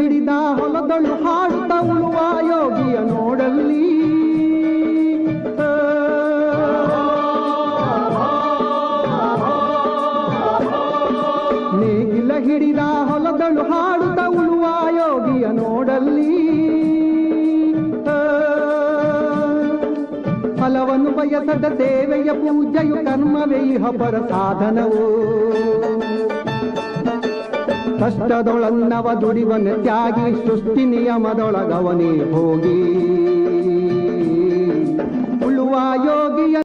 ಹಿಡಿದ ಹೊಲದಳು ಹಾಡುತ್ತ ಉಳುವ ಯೋಗಿಯ ನೋಡಲ್ಲಿ ನೇಗಿಲ ಹಿಡಿದ ಹೊಲದಳು ಹಾಡುತ್ತ ಉಳುವ ಯೋಗಿಯ ನೋಡಲ್ಲಿ ಫಲವನ್ನು ಬಯಸದ ಸೇವೆಯ ಪೂಜೆಯು ಕರ್ಮವೇ ಇಹಪರ ಸಾಧನವು ಕಷ್ಟದೊಳನ್ನವ ದುಡಿವನ ತ್ಯಾಗಿ ಸೃಷ್ಟಿ ನಿಯಮದೊಳಗವನೇ ಹೋಗಿ ಉಳುವ ಯೋಗಿಯ